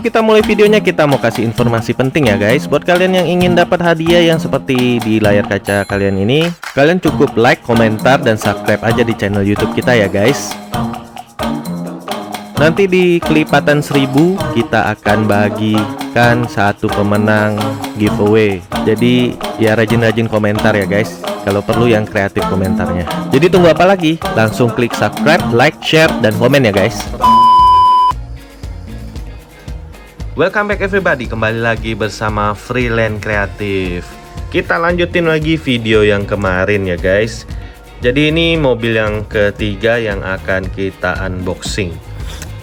kita mulai videonya, kita mau kasih informasi penting ya guys. Buat kalian yang ingin dapat hadiah yang seperti di layar kaca kalian ini, kalian cukup like, komentar, dan subscribe aja di channel YouTube kita ya guys. Nanti di kelipatan 1000 kita akan bagikan satu pemenang giveaway. Jadi ya rajin-rajin komentar ya guys, kalau perlu yang kreatif komentarnya. Jadi tunggu apa lagi? Langsung klik subscribe, like, share, dan komen ya guys. Welcome back everybody, kembali lagi bersama Freelance Kreatif. Kita lanjutin lagi video yang kemarin ya guys. Jadi ini mobil yang ketiga yang akan kita unboxing.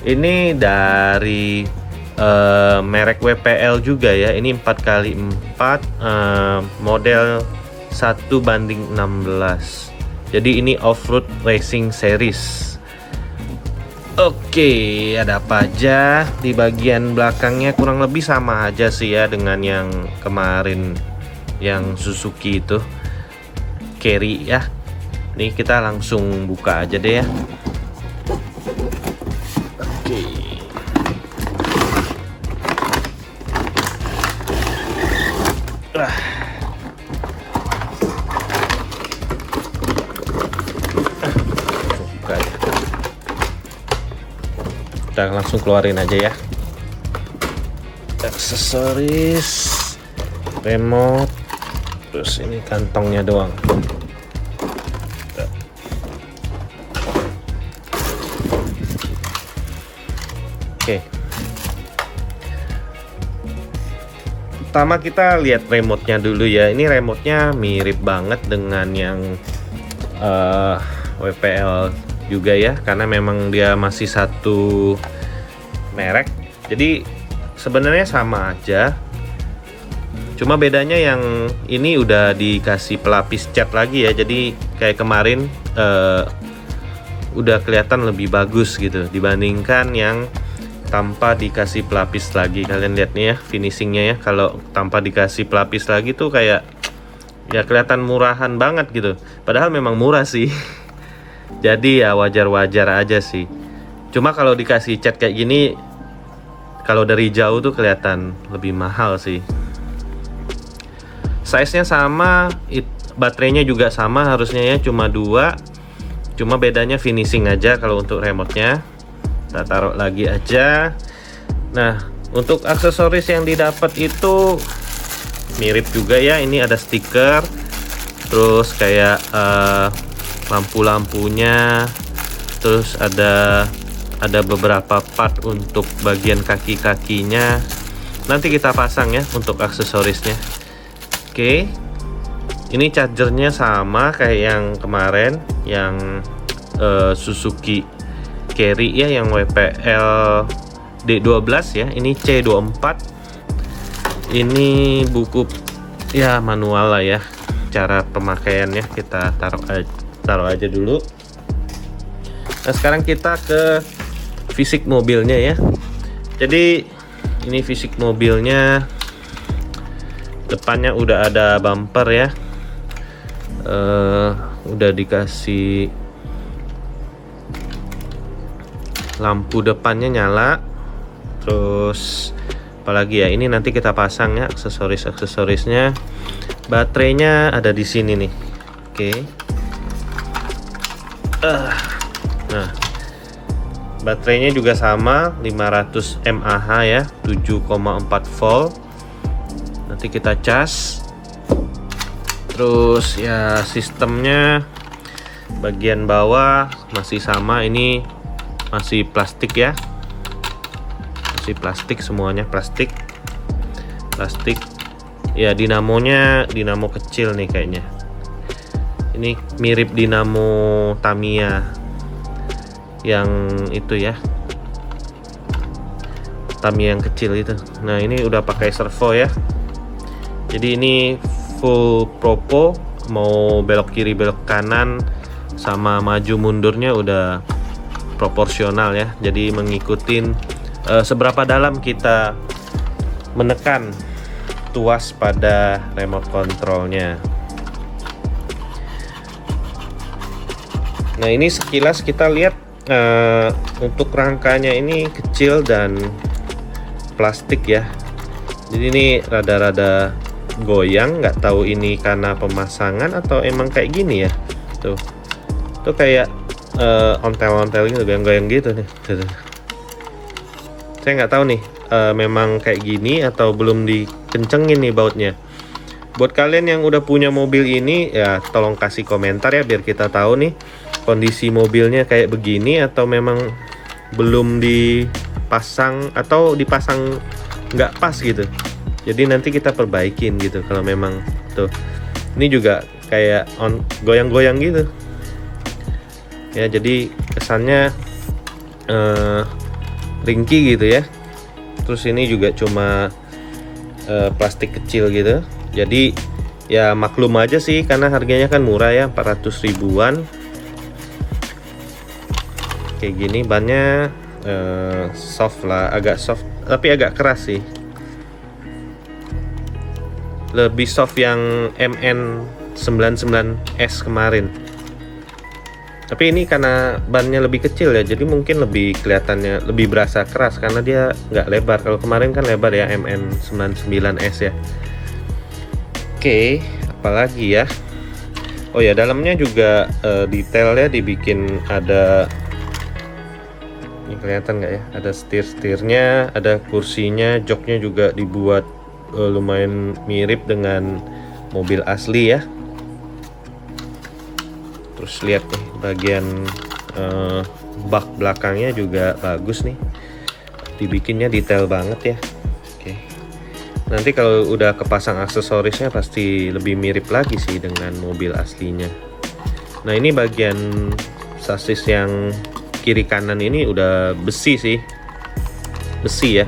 Ini dari merek WPL juga ya. Ini 4x4 model 1:16. Jadi ini off-road racing series. Oke, ada apa aja? Di bagian belakangnya kurang lebih sama aja sih ya dengan yang kemarin, yang Suzuki itu Carry ya. Nih kita langsung buka aja deh ya. Oke. Buka aja. Kita langsung keluarin aja ya. Aksesoris, remote, terus ini kantongnya doang. Oke. Pertama kita lihat remote-nya dulu ya. Ini remote-nya mirip banget dengan yang WPL juga ya, karena memang dia masih satu merek. Jadi sebenarnya sama aja, cuma bedanya yang ini udah dikasih pelapis cat lagi ya. Jadi kayak kemarin udah kelihatan lebih bagus gitu dibandingkan yang tanpa dikasih pelapis lagi. Kalian lihat nih ya finishingnya ya, kalau tanpa dikasih pelapis lagi tuh kayak ya kelihatan murahan banget gitu, padahal memang murah sih. Jadi ya wajar-wajar aja sih. Cuma kalau dikasih cat kayak gini, kalau dari jauh tuh kelihatan lebih mahal sih. Size-nya sama, baterainya juga sama harusnya ya, cuma 2. Cuma bedanya finishing aja kalau untuk remote-nya. Kita taruh lagi aja. Nah, untuk aksesoris yang didapat itu mirip juga ya. Ini ada stiker, terus kayak lampu-lampunya, terus ada beberapa part untuk bagian kaki-kakinya. Nanti kita pasang ya untuk aksesorisnya. Oke, ini chargernya sama kayak yang kemarin, yang Suzuki Carry ya, yang WPL D12 ya. Ini C24. Ini buku ya manual lah ya, cara pemakaiannya. Kita taruh aja dulu. Nah, sekarang kita ke fisik mobilnya ya. Jadi ini fisik mobilnya, depannya udah ada bumper ya, udah dikasih lampu depannya nyala. Terus apalagi ya, ini nanti kita pasang ya aksesorisnya. Baterainya ada di sini nih. Oke. Nah, baterainya juga sama 500 mAh ya, 7,4 volt. Nanti kita cas. Terus ya sistemnya bagian bawah masih sama, ini masih plastik ya. Masih plastik, semuanya plastik. Ya, dinamonya dinamo kecil nih kayaknya. Ini mirip dinamo Tamiya yang itu ya, Tamiya yang kecil itu. Nah, ini udah pakai servo ya. Jadi ini full propo, mau belok kiri belok kanan sama maju mundurnya udah proporsional ya. Jadi mengikuti seberapa dalam kita menekan tuas pada remote controlnya. Nah, ini sekilas kita lihat untuk rangkanya ini kecil dan plastik ya. Jadi ini rada-rada goyang, nggak tahu ini karena pemasangan atau emang kayak gini ya. Tuh kayak ontel-ontel gitu, goyang-goyang gitu nih. Tuh. Saya nggak tahu nih memang kayak gini atau belum dikencengin nih bautnya. Buat kalian yang udah punya mobil ini ya tolong kasih komentar ya, biar kita tahu nih kondisi mobilnya kayak begini atau memang belum dipasang atau dipasang nggak pas gitu. Jadi nanti kita perbaikin gitu kalau memang tuh. Ini juga kayak goyang-goyang gitu. Ya jadi kesannya ringkih gitu ya. Terus ini juga cuma plastik kecil gitu. Jadi ya maklum aja sih karena harganya kan murah ya, 400 ribuan. Kayak gini bannya soft lah, agak soft tapi agak keras sih. Lebih soft yang MN99S kemarin. Tapi ini karena bannya lebih kecil ya, jadi mungkin lebih kelihatannya lebih berasa keras karena dia nggak lebar. Kalau kemarin kan lebar ya, MN99S ya. Oke, apalagi ya? Oh ya, dalamnya juga detailnya dibikin ada. Ini kelihatan nggak ya? Ada setir-setirnya, ada kursinya, joknya juga dibuat lumayan mirip dengan mobil asli ya. Terus lihat nih bagian bak belakangnya juga bagus nih, dibikinnya detail banget ya. Oke, nanti kalau udah kepasang aksesorisnya pasti lebih mirip lagi sih dengan mobil aslinya. Nah ini bagian sasis yang kiri kanan ini udah besi sih, besi ya.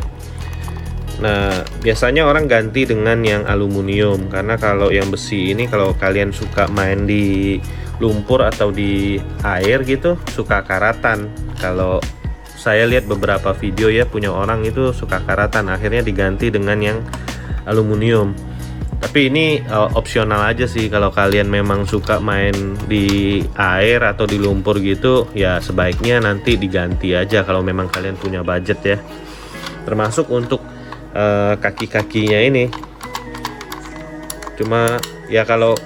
Nah biasanya orang ganti dengan yang aluminium, karena kalau yang besi ini kalau kalian suka main di lumpur atau di air gitu suka karatan. Kalau saya lihat beberapa video ya, punya orang itu suka karatan, akhirnya diganti dengan yang aluminium. Tapi ini opsional aja sih, kalau kalian memang suka main di air atau di lumpur gitu ya sebaiknya nanti diganti aja kalau memang kalian punya budget ya. Termasuk untuk kaki-kakinya ini. Cuma ya kalau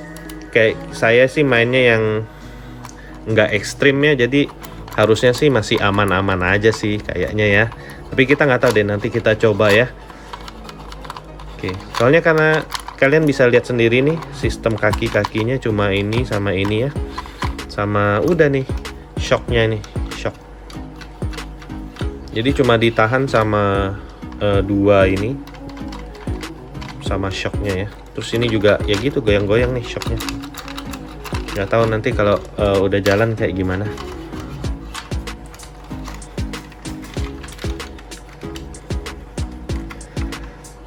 kayak saya sih mainnya yang nggak ekstrim ya, jadi harusnya sih masih aman-aman aja sih kayaknya ya. Tapi kita nggak tahu deh, nanti kita coba ya. Oke, soalnya karena kalian bisa lihat sendiri nih sistem kaki-kakinya cuma ini sama ini ya, sama udah nih shocknya nih, shock. Jadi cuma ditahan sama dua ini sama shocknya ya. Terus ini juga ya gitu goyang-goyang nih shocknya. Nggak tahu nanti kalau udah jalan kayak gimana.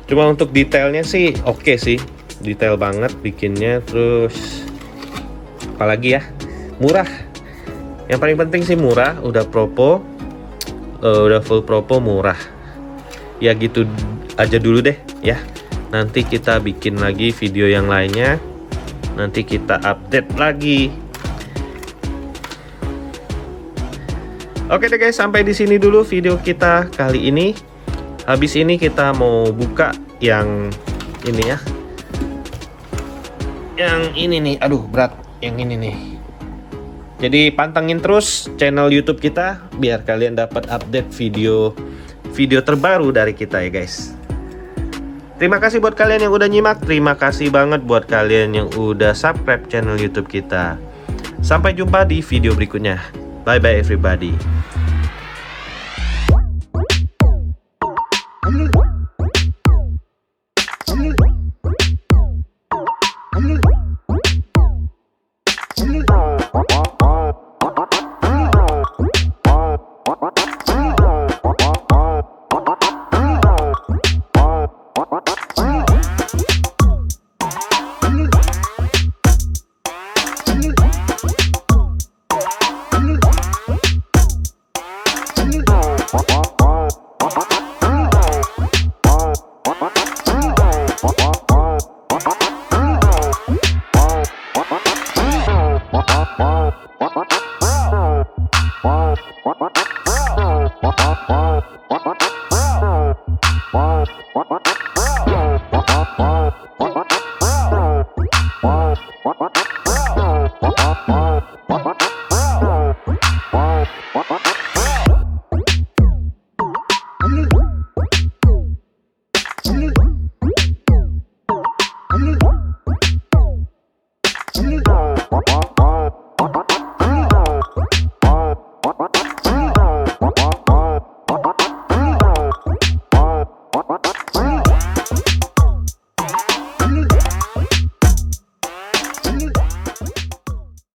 Cuma untuk detailnya sih oke sih, detail banget bikinnya. Terus apalagi ya, murah. Yang paling penting sih murah, udah propo, udah full propo, murah. Ya gitu aja dulu deh ya. Nanti kita bikin lagi video yang lainnya. Nanti kita update lagi. Oke deh guys, sampai di sini dulu video kita kali ini. Habis ini kita mau buka yang ini ya. Yang ini nih, aduh berat. Yang ini nih. Jadi pantengin terus channel YouTube kita biar kalian dapat update video terbaru dari kita ya guys. Terima kasih buat kalian yang udah nyimak. Terima kasih banget buat kalian yang udah subscribe channel YouTube kita. Sampai jumpa di video berikutnya. Bye bye everybody. What?